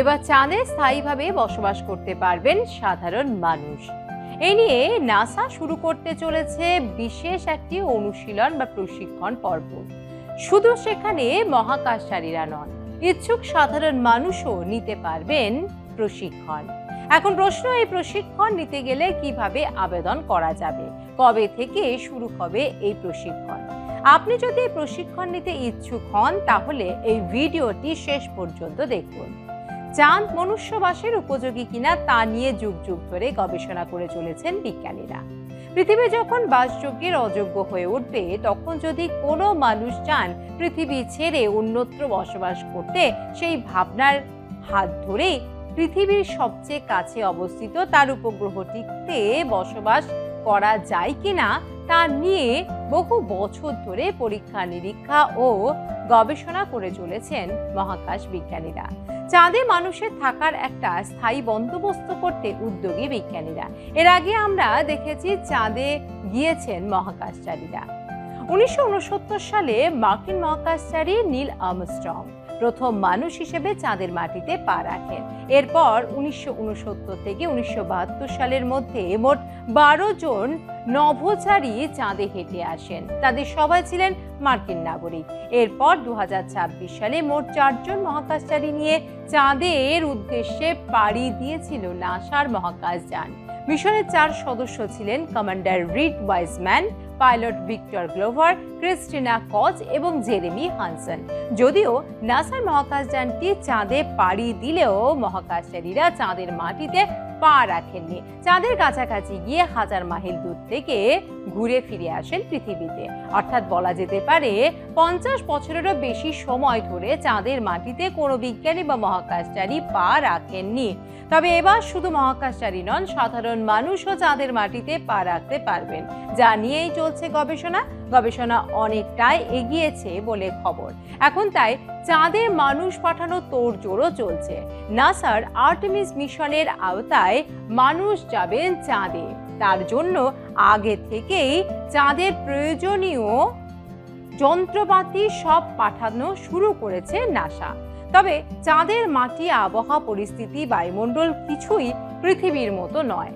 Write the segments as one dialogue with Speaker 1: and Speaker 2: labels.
Speaker 1: এবার চাঁদে স্থায়ীভাবে বসবাস করতে পারবেন সাধারণ মানুষ। এই নিয়ে নাসা শুরু করতে চলেছে বিশেষ একটি অনুশীলন বা প্রশিক্ষণ পর্ব। শুধু সেখানে মহাকাশচারীরা নন, ইচ্ছুক সাধারণ মানুষও নিতে পারবেন প্রশিক্ষণ। এখন প্রশ্ন, এই প্রশিক্ষণ নিতে গেলে কিভাবে আবেদন করা যাবে, কবে থেকে শুরু হবে এই প্রশিক্ষণ? আপনি যদি এই প্রশিক্ষণ নিতে ইচ্ছুক হন তাহলে এই ভিডিওটি শেষ পর্যন্ত দেখুন। চাঁদ মনুষ্যবাসের উপযোগী কিনা তা নিয়ে যুগ যুগ ধরে গবেষণা করে চলেছেন বিজ্ঞানীরা। পৃথিবী যখন বাসযোগ্যের অযোগ্য হয়ে উঠবে, তখন যদি কোনো মানুষ চান পৃথিবী ছেড়ে অন্যত্র বসবাস করতে, সেই ভাবনার হাত ধরেই পৃথিবীর সবচেয়ে কাছে অবস্থিত তার উপগ্রহটিতে বসবাস করা যায় কিনা তা নিয়ে বহু বছর ধরে পরীক্ষা নিরীক্ষা ও গবেষণা করে চলেছেন মহাকাশ বিজ্ঞানীরা। চাঁদে মানুষের থাকার একটা স্থায়ী বন্দোবস্ত করতে উদ্যোগী বিজ্ঞানীরা। এর আগে আমরা দেখেছি চাঁদে গিয়েছেন মহাকাশচারীরা। 1969 সালে মার্কিন মহাকাশচারী নীল আর্মস্ট্রং প্রথম মানুষ হিসেবে চাঁদের মাটিতে পা রাখেন। এরপর 1969 থেকে 1972 সালের মধ্যে মোট 12 জন নভোচারী চাঁদে হেঁটে আসেন। তাদের সবাই ছিলেন মার্কিন নাগরিক। এরপর 2026 সালে মোট 4 জন মহাকাশচারী নিয়ে চাঁদের উদ্দেশ্যে পাড়ি দিয়েছিল নাসার মহাকাশযান। মিশনের 4 সদস্য ছিলেন commander Reid Wiseman, pilot Victor Glover, Christina Koch এবং জেরেমি হানসন। যদিও নাসার মহাকাশযানটি চাঁদে পাড়ি দিলেও মহাকাশচারীরা চাঁদের মাটিতে পা রাখেননি। চাঁদের কাছাকাছি গিয়ে 1000 মাইল দূর থেকে ঘুরে ফিরে আসেন পৃথিবীতে। অর্থাৎ বলা যেতে পারে 50 বছরেরও বেশি সময় ধরে চাঁদের মাটিতে কোনো বিজ্ঞানী বা মহাকাশচারী পা রাখেননি। তবে এবার শুধু মহাকাশচারী নন, সাধারণ মানুষও চাঁদের মাটিতে পা রাখতে পারবেন, যা নিয়েই চলছে গবেষণা অনেকটাই এগিয়েছে বলে খবর। এখন তাই চাঁদে মানুষ পাঠানো তোড়জোড়ও চলছে। নাসার আর্টেমিস মিশনের আওতায় মানুষ যাবেন চাঁদে। তার জন্য আগে থেকেই চাঁদের প্রয়োজনীয় যন্ত্রপাতি সব পাঠানো শুরু করেছে নাসা। তবে চাঁদের মাটি, আবহাওয়া পরিস্থিতি, বায়ুমণ্ডল কিছুই পৃথিবীর মতো নয়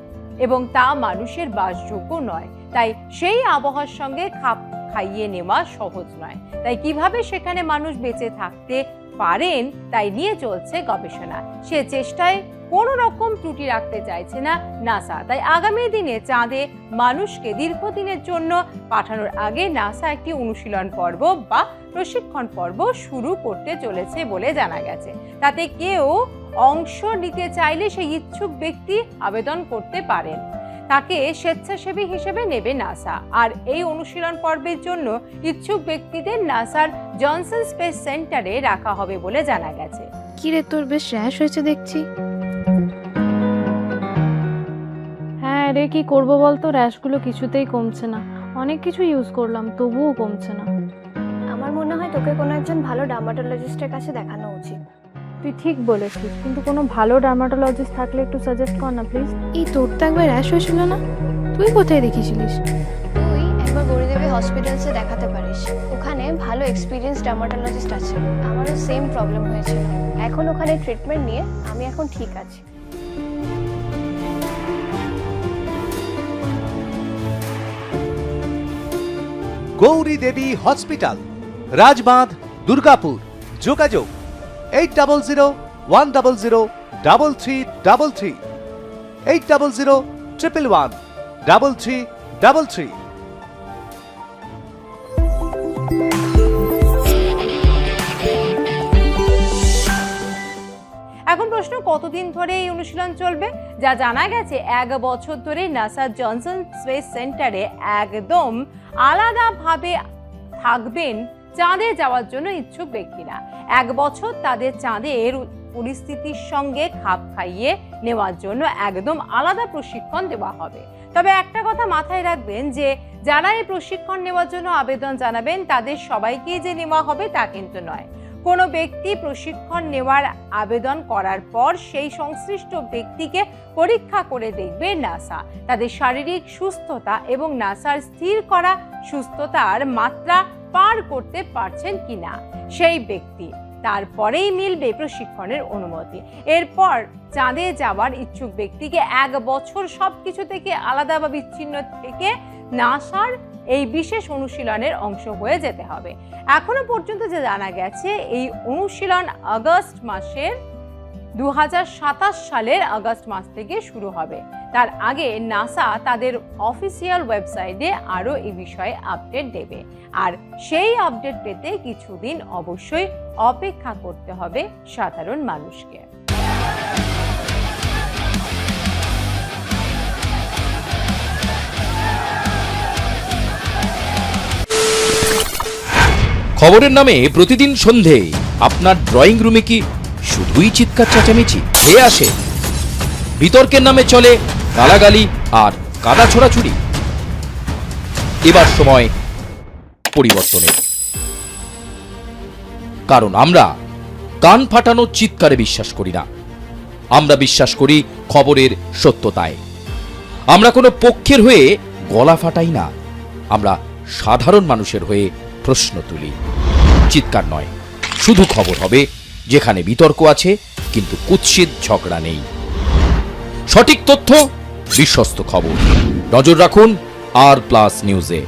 Speaker 1: এবং তা মানুষের বাসযোগ্য নয়। তাই সেই আবহাওয়ার সঙ্গে খাপ খাইয়ে নেওয়া সহজ নয়। তাই কিভাবে সেখানে মানুষ বেঁচে থাকতে পারেন তাই নিয়ে চলছে গবেষণা। সে চেষ্টায় কোনো রকম ত্রুটি রাখতে চাইছে না নাসা। তাই আগামী দিনে চাঁদে মানুষকে দীর্ঘদিনের জন্য পাঠানোর আগে নাসা একটি অনুশীলন পর্ব বা প্রশিক্ষণ পর্ব শুরু করতে চলেছে বলে জানা গেছে। তাতে কেউ অংশ নিতে চাইলে সেই ইচ্ছুক ব্যক্তি আবেদন করতে পারেন। তাকে স্বেচ্ছাসেবী হিসেবে নেবে নাসা। আর এই অনুশীলন পর্বের জন্য ইচ্ছুক ব্যক্তিদের নাসার জনসন স্পেস সেন্টারে রাখা হবে বলে জানা গেছে।
Speaker 2: কি রে, তোর বেশ র্যাশ হয়েছে দেখছি।
Speaker 3: হ্যাঁ রে, কি করবো বলতো, র্যাশগুলো কিছুতেই কমছে না। অনেক কিছু ইউজ করলাম তবুও কমছে না।
Speaker 4: আমার মনে হয় তোকে কোনো একজন ভালো ডার্মাটোলজিস্টের কাছে দেখানো উচিত।
Speaker 3: তুই ঠিক বলেছিস, কিন্তু কোনো ভালো ডার্মাটোলজিস্ট থাকলে একটু সাজেস্ট কর না প্লিজ।
Speaker 2: এই তোর তো একবার র্যাশ হয়েছিল না? তুই কোথায় দেখিয়েছিলিস?
Speaker 4: তুই একবার গৌরীদেবী হসপিটালসে দেখাতে পারিস। ওখানে ভালো এক্সপিরিয়েন্স ডার্মাটোলজিস্ট আছে। আমারও সেম প্রবলেম হয়েছিল। এখন ওখানে ট্রিটমেন্ট নিয়ে আমি এখন ঠিক আছি।
Speaker 5: গৌরী দেবী হসপিটাল, রাজবাঁধ, দুর্গাপুর। যোগাযোগ 8001003333, 8001113333।
Speaker 1: এখন প্রশ্ন, কতদিন ধরে এই অনুশীলন চলবে? যা জানা গেছে 1 বছর ধরে নাসার জনসন স্পেস সেন্টারে একদম আলাদাভাবে থাকবেন চাঁদে যাওয়ার জন্য ইচ্ছুক ব্যক্তিরা। 1 বছর তাদের চাঁদের পরিস্থিতির সঙ্গে খাপ খাইয়ে নেওয়ার জন্য একদম আলাদা প্রশিক্ষণ দেওয়া হবে। তবে একটা কথা মাথায় রাখবেন যে যারা এই প্রশিক্ষণ নেওয়ার জন্য আবেদন জানাবেন তাদের সবাইকেই যে নেওয়া হবে তা কিন্তু নয়। কোনো ব্যক্তি প্রশিক্ষণ নেওয়ার আবেদন করার পর সেই সংশ্লিষ্ট ব্যক্তিকে পরীক্ষা করে দেখবে নাসা, তাদের শারীরিক সুস্থতা এবং নাসার স্থির করা সুস্থতার মাত্রা পার করতে পারছেন কিনা সেই ব্যক্তি। তারপরেই মিলবে প্রশিক্ষণের অনুমতি। এরপর চাঁদে যাওয়ার ইচ্ছুক ব্যক্তিকে 1 বছর সবকিছু থেকে আলাদা বা বিচ্ছিন্ন থেকে নাসার এই বিশেষ অনুশীলনের অংশ হয়ে যেতে হবে। এখনো পর্যন্ত যে জানা গেছে, এই অনুশীলন আগস্ট মাসের 2027 সালের আগস্ট মাস থেকে শুরু হবে। তার আগে নাসা তাদের অফিসিয়াল ওয়েবসাইটে আরও এই বিষয়ে আপডেট দেবে, আর সেই আপডেট পেতে কিছুদিন অবশ্যই অপেক্ষা করতে হবে সাধারণ মানুষকে।
Speaker 6: খবরের নামে প্রতিদিন সন্ধে আপনার ড্রয়িং রুমে কি শুধুই চিৎকার চেঁচামেচি খেয়ে আসে? বিতর্কের নামে চলে গালাগালি আর কাদা ছোড়াছুড়ি। এবার সময় পরিবর্তনের, কারণ আমরা কান ফাটানো চিৎকারে বিশ্বাস করি না। আমরা বিশ্বাস করি খবরের সত্যতায়। আমরা কোনো পক্ষের হয়ে গলা ফাটাই না, আমরা সাধারণ মানুষের হয়ে প্রশ্ন তুলি। চিৎকার নয়, শুধু খবর হবে যেখানে বিতর্ক আছে কিন্তু কুৎসিত ঝগড়া নেই। সঠিক তথ্য, বিশ্বস্ত খবর। নজর রাখুন আর প্লাস নিউজে।